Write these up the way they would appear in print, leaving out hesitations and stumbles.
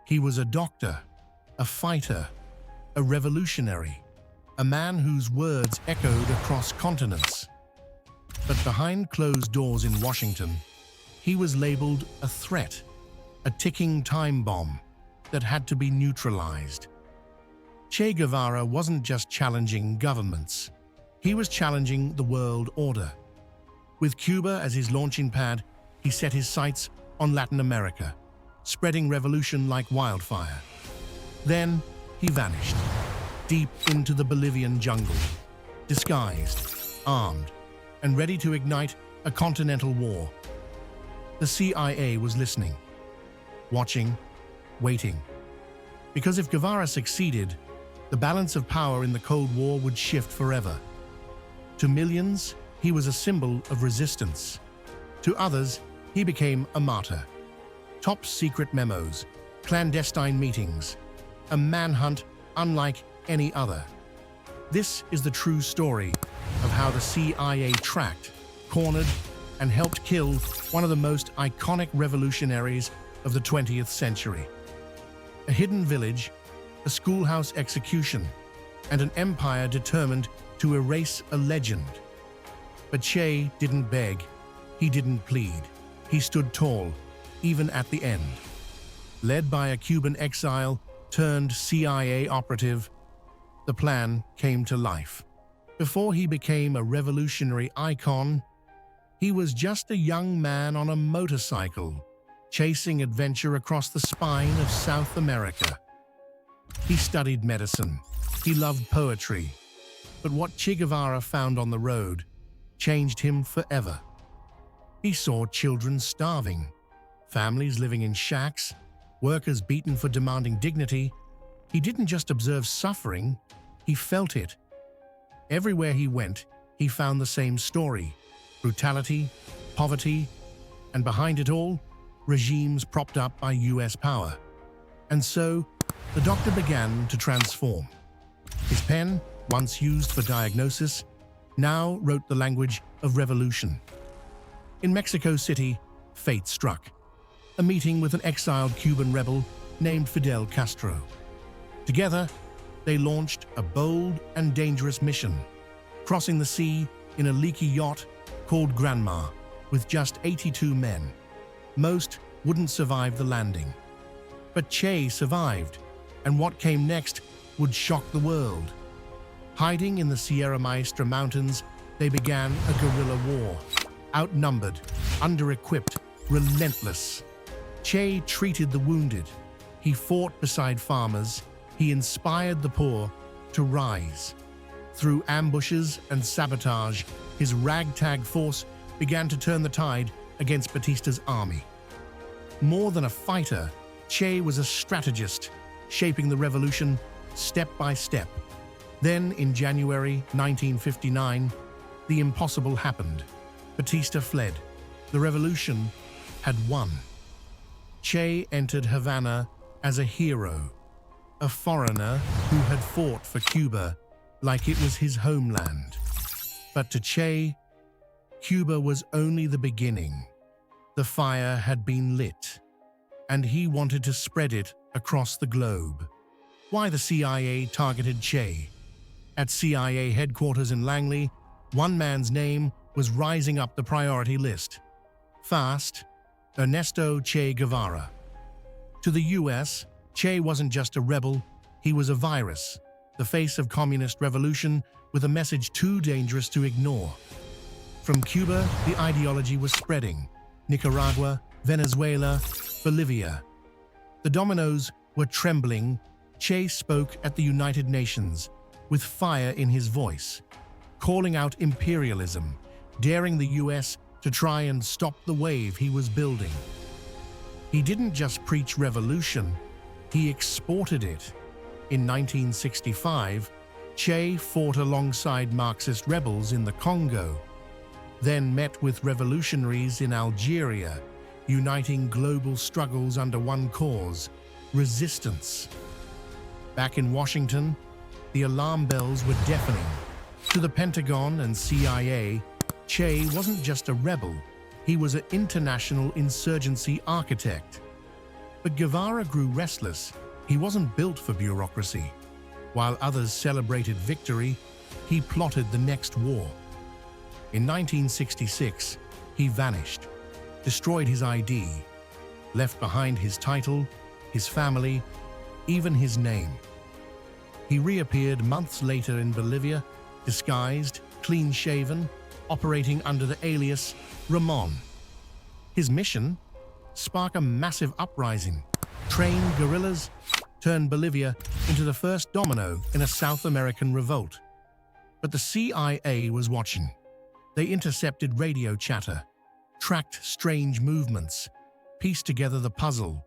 He was a doctor, a fighter, a revolutionary, a man whose words echoed across continents. But behind closed doors in Washington, he was labeled a threat, a ticking time bomb that had to be neutralized. Che Guevara wasn't just challenging governments. He was challenging the world order. With Cuba as his launching pad, he set his sights on Latin America, spreading revolution like wildfire. Then he vanished, deep into the Bolivian jungle, disguised, armed, and ready to ignite a continental war. The CIA was listening, watching, waiting. Because if Guevara succeeded, the balance of power in the Cold War would shift forever. To millions, he was a symbol of resistance. To others, he became a martyr. Top-secret memos, clandestine meetings, a manhunt unlike any other. This is the true story of how the CIA tracked, cornered, and helped kill one of the most iconic revolutionaries of the 20th century. A hidden village, a schoolhouse execution, and an empire determined to erase a legend. But Che didn't beg, he didn't plead. He stood tall, even at the end. Led by a Cuban exile turned CIA operative, the plan came to life. Before he became a revolutionary icon, he was just a young man on a motorcycle, chasing adventure across the spine of South America. He studied medicine, he loved poetry, but what Che Guevara found on the road changed him forever. He saw children starving, families living in shacks, workers beaten for demanding dignity. He didn't just observe suffering, he felt it. Everywhere he went, he found the same story: brutality, poverty, and behind it all, regimes propped up by US power. And so, the doctor began to transform. His pen, once used for diagnosis, now wrote the language of revolution. In Mexico City, fate struck. A meeting with an exiled Cuban rebel named Fidel Castro. Together, they launched a bold and dangerous mission, crossing the sea in a leaky yacht called Granma with just 82 men. Most wouldn't survive the landing. But Che survived, and what came next would shock the world. Hiding in the Sierra Maestra Mountains, they began a guerrilla war. Outnumbered, under-equipped, relentless. Che treated the wounded. He fought beside farmers. He inspired the poor to rise. Through ambushes and sabotage, his ragtag force began to turn the tide against Batista's army. More than a fighter, Che was a strategist, shaping the revolution step by step. Then, in January 1959, the impossible happened. Batista fled. The revolution had won. Che entered Havana as a hero, a foreigner who had fought for Cuba like it was his homeland. But to Che, Cuba was only the beginning. The fire had been lit, and he wanted to spread it across the globe. Why the CIA targeted Che? At CIA headquarters in Langley, one man's name was rising up the priority list. Fast, Ernesto Che Guevara. To the US, Che wasn't just a rebel, he was a virus, the face of communist revolution with a message too dangerous to ignore. From Cuba, the ideology was spreading. Nicaragua, Venezuela, Bolivia. The dominoes were trembling. Che spoke at the United Nations, with fire in his voice, calling out imperialism, daring the US to try and stop the wave he was building. He didn't just preach revolution, he exported it. In 1965, Che fought alongside Marxist rebels in the Congo, then met with revolutionaries in Algeria, uniting global struggles under one cause: resistance. Back in Washington, the alarm bells were deafening. To the Pentagon and CIA, Che wasn't just a rebel, he was an international insurgency architect. But Guevara grew restless. He wasn't built for bureaucracy. While others celebrated victory, he plotted the next war. In 1966, he vanished, destroyed his ID, left behind his title, his family, even his name. He reappeared months later in Bolivia, disguised, clean-shaven, operating under the alias Ramon. His mission? Spark a massive uprising, train guerrillas, turn Bolivia into the first domino in a South American revolt. But the CIA was watching. They intercepted radio chatter, tracked strange movements, pieced together the puzzle.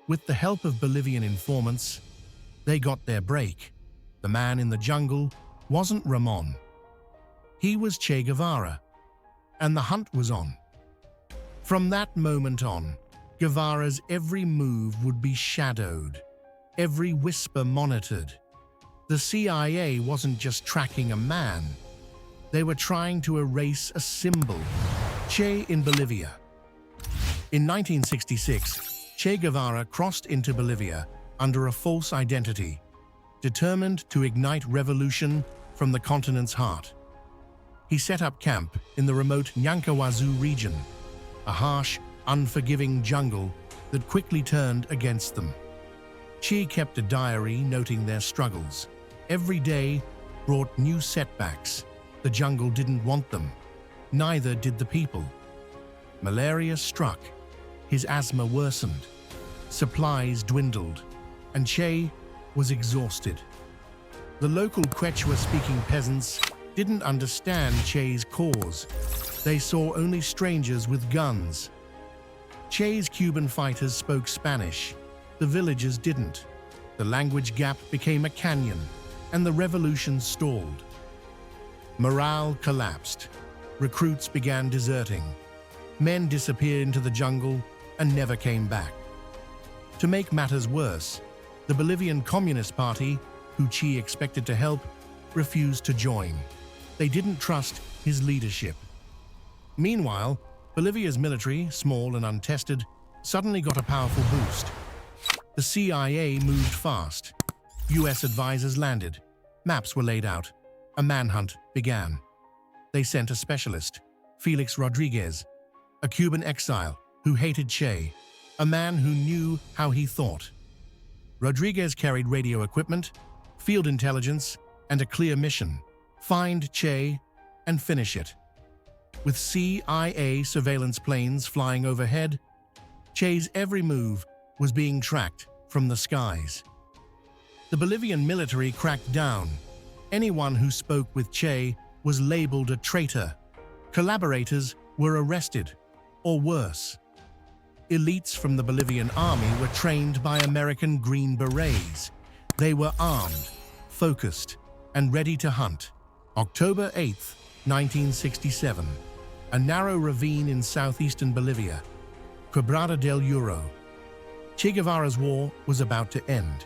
With the help of Bolivian informants, they got their break. The man in the jungle wasn't Ramon. He was Che Guevara, and the hunt was on. From that moment on, Guevara's every move would be shadowed, every whisper monitored. The CIA wasn't just tracking a man. They were trying to erase a symbol, Che in Bolivia. In 1966, Che Guevara crossed into Bolivia under a false identity, determined to ignite revolution from the continent's heart. He set up camp in the remote Nyancahuazú region, a harsh, unforgiving jungle that quickly turned against them. Che kept a diary noting their struggles. Every day brought new setbacks. The jungle didn't want them. Neither did the people. Malaria struck. His asthma worsened. Supplies dwindled. And Che was exhausted. The local Quechua-speaking peasants didn't understand Che's cause. They saw only strangers with guns. Che's Cuban fighters spoke Spanish. The villagers didn't. The language gap became a canyon, and the revolution stalled. Morale collapsed. Recruits began deserting. Men disappeared into the jungle and never came back. To make matters worse, the Bolivian Communist Party, who Che expected to help, refused to join. They didn't trust his leadership. Meanwhile, Bolivia's military, small and untested, suddenly got a powerful boost. The CIA moved fast. US advisors landed. Maps were laid out. A manhunt began. They sent a specialist, Félix Rodríguez, a Cuban exile who hated Che, a man who knew how he thought. Rodríguez carried radio equipment, field intelligence, and a clear mission: find Che and finish it. With CIA surveillance planes flying overhead, Che's every move was being tracked from the skies. The Bolivian military cracked down. Anyone who spoke with Che was labeled a traitor. Collaborators were arrested, or worse. Elites from the Bolivian army were trained by American Green Berets. They were armed, focused, and ready to hunt. October 8, 1967. A narrow ravine in southeastern Bolivia, Quebrada del Uro. Che Guevara's war was about to end.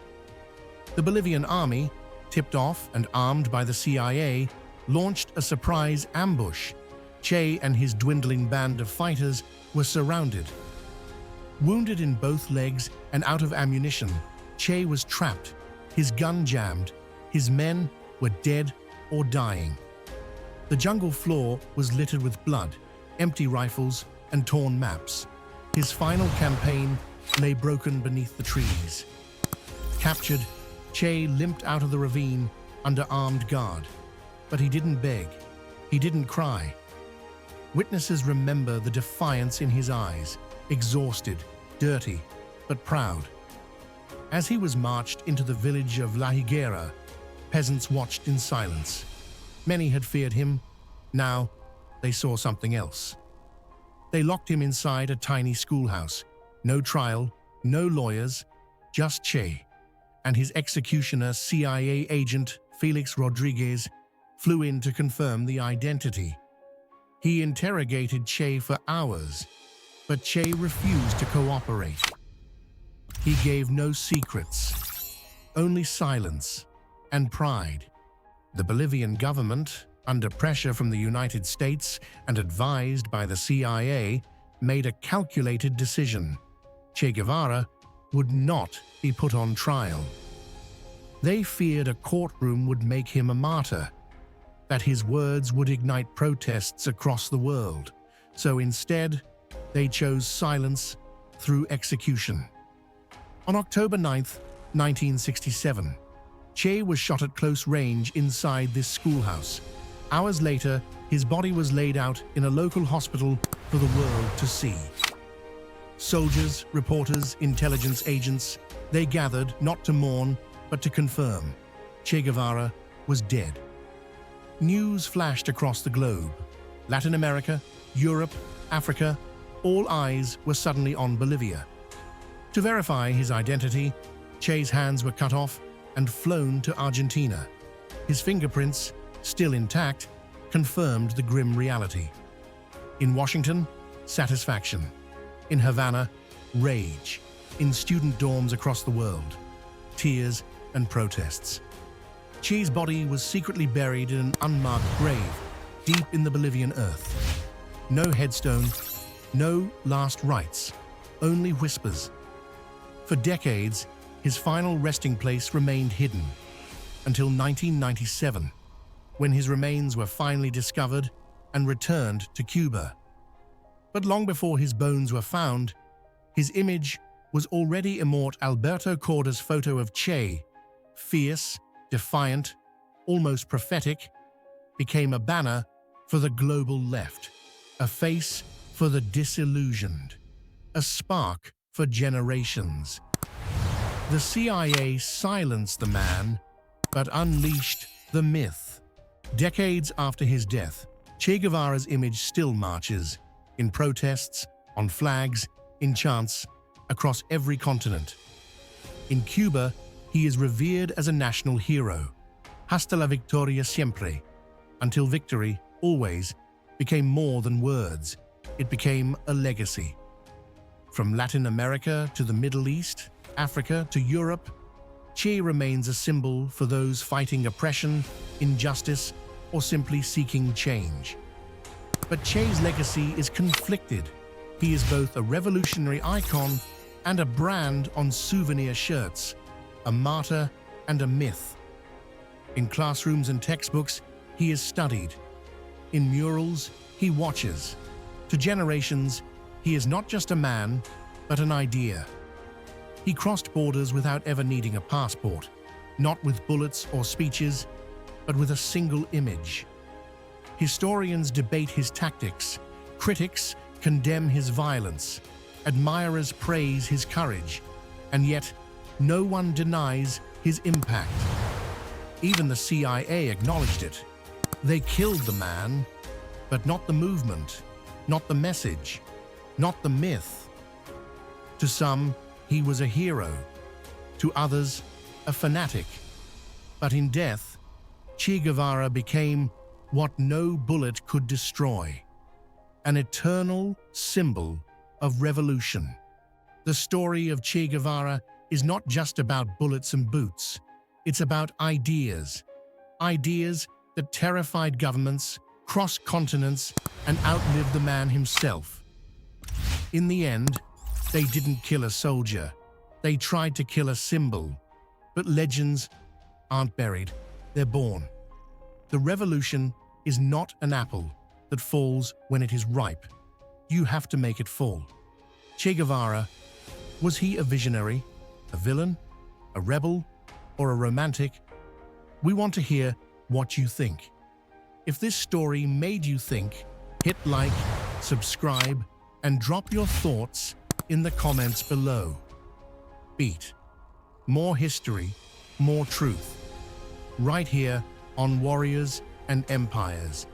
The Bolivian army, tipped off and armed by the CIA, launched a surprise ambush. Che and his dwindling band of fighters were surrounded. Wounded in both legs and out of ammunition, Che was trapped, his gun jammed. His men were dead or dying. The jungle floor was littered with blood, empty rifles, and torn maps. His final campaign lay broken beneath the trees. Captured, Che limped out of the ravine under armed guard. But he didn't beg. He didn't cry. Witnesses remember the defiance in his eyes, exhausted, dirty, but proud. As he was marched into the village of La Higuera, peasants watched in silence. Many had feared him. Now, they saw something else. They locked him inside a tiny schoolhouse. No trial, no lawyers, just Che. And his executioner, CIA agent Félix Rodríguez, flew in to confirm the identity. He interrogated Che for hours, but Che refused to cooperate. He gave no secrets, only silence and pride. The Bolivian government, under pressure from the United States and advised by the CIA, made a calculated decision. Che Guevara would not be put on trial. They feared a courtroom would make him a martyr, that his words would ignite protests across the world. So instead, they chose silence through execution. On October 9, 1967, Che was shot at close range inside this schoolhouse. Hours later, his body was laid out in a local hospital for the world to see. Soldiers, reporters, intelligence agents, they gathered not to mourn, but to confirm Che Guevara was dead. News flashed across the globe. Latin America, Europe, Africa, all eyes were suddenly on Bolivia. To verify his identity, Che's hands were cut off and flown to Argentina. His fingerprints, still intact, confirmed the grim reality. In Washington, satisfaction. In Havana, rage. In student dorms across the world, tears and protests. Che's body was secretly buried in an unmarked grave deep in the Bolivian earth. No headstone, no last rites, only whispers. For decades, his final resting place remained hidden, until 1997, when his remains were finally discovered and returned to Cuba. But long before his bones were found, his image was already immortal. Alberto Corder's photo of Che, fierce, defiant, almost prophetic, became a banner for the global left, a face for the disillusioned, a spark for generations. The CIA silenced the man, but unleashed the myth. Decades after his death, Che Guevara's image still marches, in protests, on flags, in chants, across every continent. In Cuba, he is revered as a national hero. Hasta la victoria siempre. Until victory, always, became more than words. It became a legacy. From Latin America to the Middle East, Africa to Europe, Che remains a symbol for those fighting oppression, injustice, or simply seeking change. But Che's legacy is conflicted. He is both a revolutionary icon and a brand on souvenir shirts, a martyr and a myth. In classrooms and textbooks, he is studied. In murals, he watches. To generations, he is not just a man, but an idea. He crossed borders without ever needing a passport, not with bullets or speeches, but with a single image. Historians debate his tactics, critics condemn his violence, admirers praise his courage, and yet no one denies his impact. Even the CIA acknowledged it. They killed the man, but not the movement, not the message, not the myth. To some, he was a hero. To others, a fanatic. But in death, Che Guevara became what no bullet could destroy, an eternal symbol of revolution. The story of Che Guevara is not just about bullets and boots. It's about ideas. Ideas that terrified governments, crossed continents, and outlived the man himself. In the end, they didn't kill a soldier. They tried to kill a symbol. But legends aren't buried, they're born. The revolution is not an apple that falls when it is ripe. You have to make it fall. Che Guevara, was he a visionary, a villain, a rebel, or a romantic? We want to hear what you think. If this story made you think, hit like, subscribe, and drop your thoughts in the comments below. Beat. More history, more truth. Right here on Warriors and Empires.